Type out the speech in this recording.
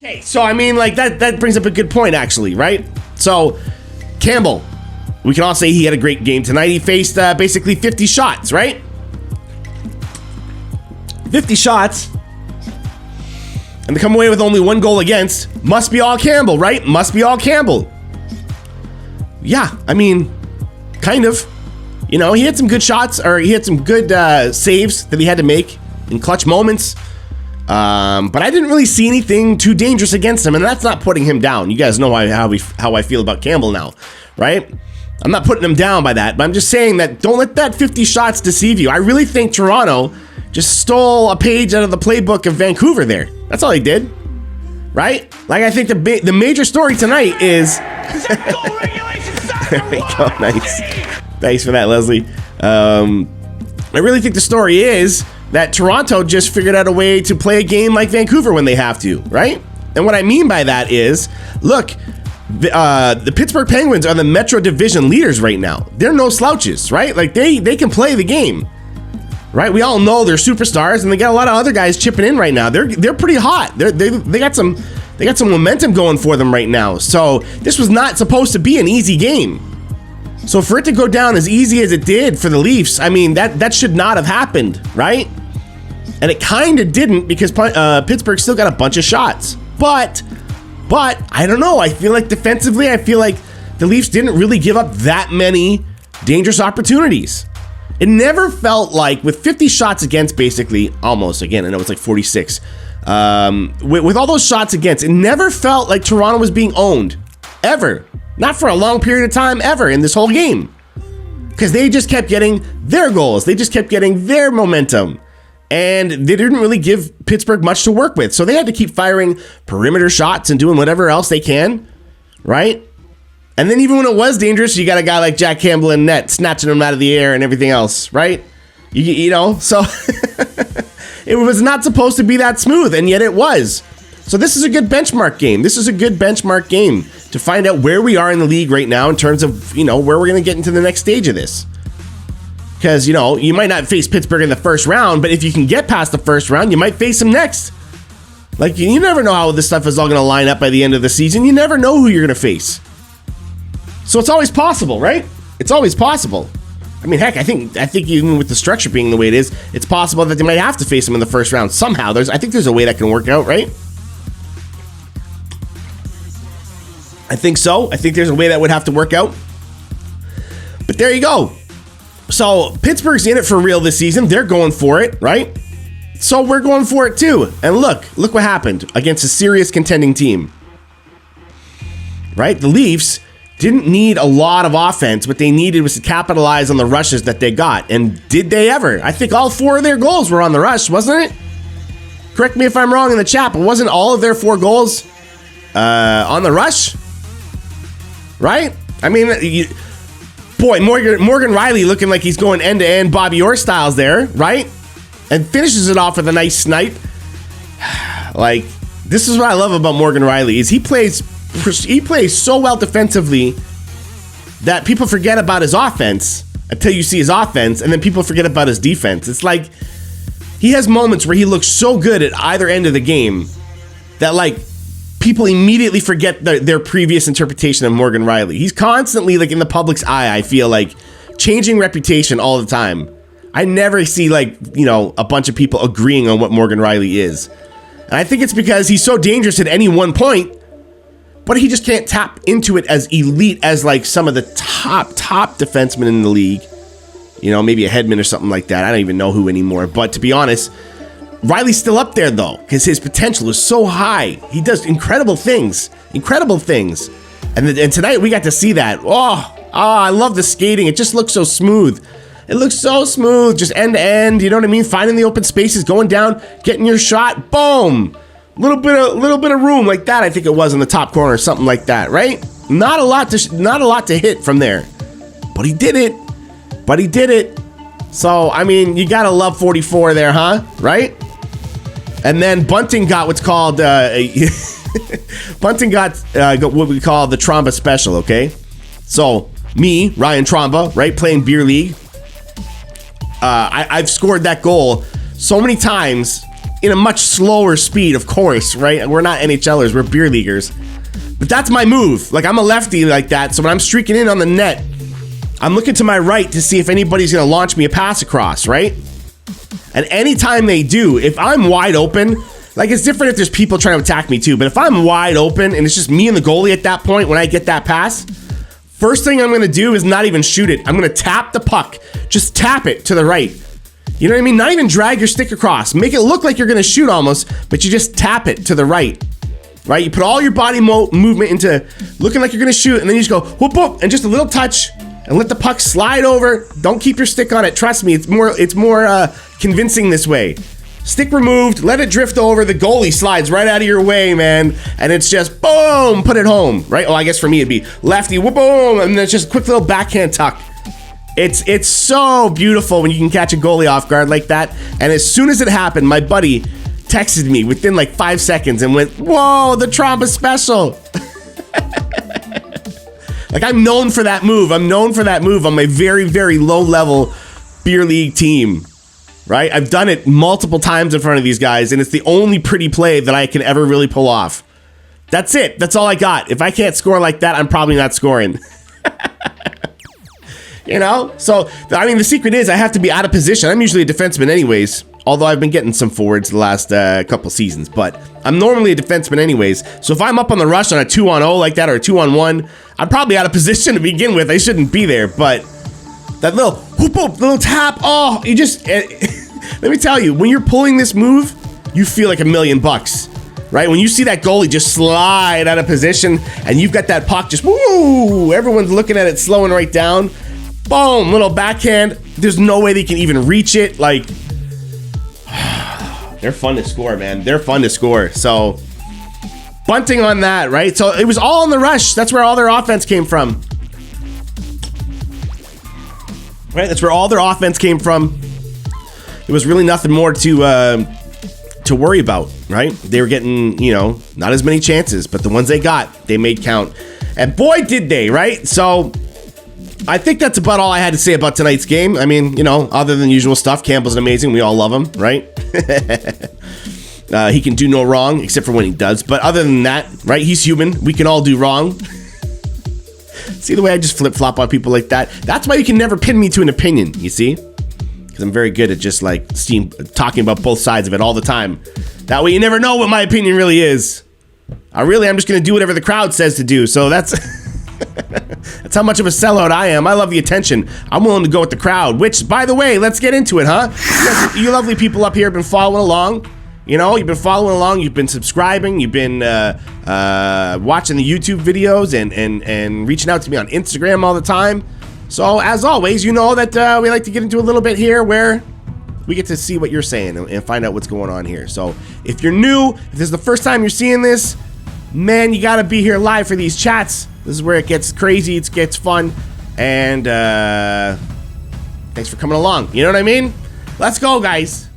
Okay, so I mean, like that brings up a good point, actually, right? So Campbell, we can all say he had a great game tonight. He faced basically 50 shots, right? 50 shots, and to come away with only 1 goal against must be all Campbell, right? Must be all Campbell. Yeah, I mean, kind of. You know, he had some good shots, or he had some good saves that he had to make in clutch moments. But I didn't really see anything too dangerous against him, and that's not putting him down. You guys know how I feel about Campbell now, right? I'm not putting him down by that, but I'm just saying that don't let that 50 shots deceive you. I really think Toronto just stole a page out of the playbook of Vancouver there. That's all he did, right? Like, I think the major story tonight is... There we go, nice. Thanks for that, Leslie. I really think the story is that Toronto just figured out a way to play a game like Vancouver when they have to, right? And what I mean by that is, look, the Pittsburgh Penguins are the Metro Division leaders right now. They're no slouches, right? Like, they can play the game, right? We all know they're superstars, and they got a lot of other guys chipping in right now. They're pretty hot. They got some momentum going for them right now. So this was not supposed to be an easy game. So for it to go down as easy as it did for the Leafs, I mean, that should not have happened, right? And it kind of didn't, because Pittsburgh still got a bunch of shots. But I don't know. I feel like defensively, I feel like the Leafs didn't really give up that many dangerous opportunities. It never felt like, with 50 shots against, basically, almost, again, I know it's like 46. With all those shots against, it never felt like Toronto was being owned. Ever. Not for a long period of time, ever, in this whole game. Because they just kept getting their goals. They just kept getting their momentum. And they didn't really give Pittsburgh much to work with. So they had to keep firing perimeter shots and doing whatever else they can, right? And then even when it was dangerous, you got a guy like Jack Campbell in net, snatching them out of the air and everything else, right? You know, so it was not supposed to be that smooth, and yet it was. So this is a good benchmark game. This is a good benchmark game to find out where we are in the league right now in terms of, you know, where we're going to get into the next stage of this. Because, you know, you might not face Pittsburgh in the first round, but if you can get past the first round, you might face them next. Like, you never know how this stuff is all going to line up by the end of the season. You never know who you're going to face. So it's always possible, right? It's always possible. I mean, heck, I think even with the structure being the way it is, it's possible that they might have to face them in the first round somehow. I think there's a way that can work out, right? I think so. I think there's a way that would have to work out. But there you go. So Pittsburgh's in it for real this season. They're going for it, right? So we're going for it too. And look what happened against a serious contending team, right? The Leafs didn't need a lot of offense. What they needed was to capitalize on the rushes that they got. And did they ever? I think all 4 of their goals were on the rush, wasn't it? Correct me if I'm wrong in the chat, but wasn't all of their 4 goals on the rush? Right? I mean, boy, Morgan Rielly looking like he's going end-to-end Bobby Orr styles there, right? And finishes it off with a nice snipe. Like, this is what I love about Morgan Rielly, is he plays so well defensively that people forget about his offense until you see his offense, and then people forget about his defense. It's like he has moments where he looks so good at either end of the game that, like, people immediately forget their previous interpretation of Morgan Rielly. He's constantly, like, in the public's eye, I feel like, changing reputation all the time. I never see, like, you know, a bunch of people agreeing on what Morgan Rielly is. And I think it's because he's so dangerous at any one point, but he just can't tap into it as elite as, like, some of the top defensemen in the league. You know, maybe a Hedman or something like that. I don't even know who anymore. But to be honest, Rielly's still up there, though, because his potential is so high. He does incredible things. And tonight we got to see that. Oh, I love the skating. It just looks so smooth. It looks so smooth, just end to end. You know what I mean? Finding the open spaces, going down, getting your shot, boom. Little bit of room like that. I think it was in the top corner, something like that, right? Not a lot to hit from there, but he did it. So I mean, you gotta love 44 there, huh? Right? And then Bunting got what's called Bunting got what we call the Tromba special. Okay, so me, Ryan Tromba, right, playing beer league. I've scored that goal so many times in a much slower speed, of course, right? We're not NHLers, we're beer leaguers. But that's my move. Like, I'm a lefty like that, so when I'm streaking in on the net, I'm looking to my right to see if anybody's going to launch me a pass across, right? And anytime they do, if I'm wide open, like, it's different if there's people trying to attack me too, but if I'm wide open and it's just me and the goalie at that point when I get that pass, first thing I'm going to do is not even shoot it. I'm going to tap the puck. Just tap it to the right. You know what I mean? Not even drag your stick across. Make it look like you're going to shoot almost, but you just tap it to the right. Right? You put all your body movement into looking like you're going to shoot, and then you just go whoop whoop, and just a little touch, and let the puck slide over. Don't keep your stick on it. Trust me, it's more convincing this way. Stick removed, let it drift over. The goalie slides right out of your way, man, and it's just boom, put it home. Right? Well, I guess for me it'd be lefty, whoop boom, and then it's just a quick little backhand tuck. It's so beautiful when you can catch a goalie off guard like that. And as soon as it happened, my buddy texted me within like 5 seconds and went, whoa, the trauma special. Like, I'm known for that move. I'm known for that move on my very, very low level beer league team, right? I've done it multiple times in front of these guys, and it's the only pretty play that I can ever really pull off. That's it. That's all I got. If I can't score like that, I'm probably not scoring. You know? So, I mean, the secret is I have to be out of position. I'm usually a defenseman anyways. Although I've been getting some forwards the last couple seasons, but I'm normally a defenseman anyways. So if I'm up on the rush on a 2-on-0 like that or a 2-on-1, I'm probably out of position to begin with. I shouldn't be there, but that little whoop whoop, little tap, oh, you just, let me tell you, when you're pulling this move, you feel like $1,000,000, right? When you see that goalie just slide out of position and you've got that puck just, woo, everyone's looking at it slowing right down, boom, little backhand, there's no way they can even reach it, like, they're fun to score, man. They're fun to score. So, bunting on that, right? So, it was all in the rush. That's where all their offense came from. Right? That's where all their offense came from. There was really nothing more to worry about, right? They were getting, you know, not as many chances, but the ones they got, they made count. And boy, did they, right? So, I think that's about all I had to say about tonight's game. I mean, you know, other than the usual stuff, Campbell's amazing. We all love him, right? He can do no wrong, except for when he does. But other than that, right, he's human. We can all do wrong. See the way I just flip-flop on people like that? That's why you can never pin me to an opinion, you see? Because I'm very good at just, like, talking about both sides of it all the time. That way you never know what my opinion really is. I'm just going to do whatever the crowd says to do. So that's... That's how much of a sellout I am. I love the attention. I'm willing to go with the crowd, which, by the way, let's get into it, huh? You lovely people up here have been following along. You know, you've been following along. You've been subscribing. You've been watching the YouTube videos and reaching out to me on Instagram all the time. So, as always, you know that we like to get into a little bit here where we get to see what you're saying and find out what's going on here. So, if you're new, if this is the first time you're seeing this, man, you got to be here live for these chats. This is where it gets crazy, it gets fun, and thanks for coming along. You know what I mean? Let's go, guys.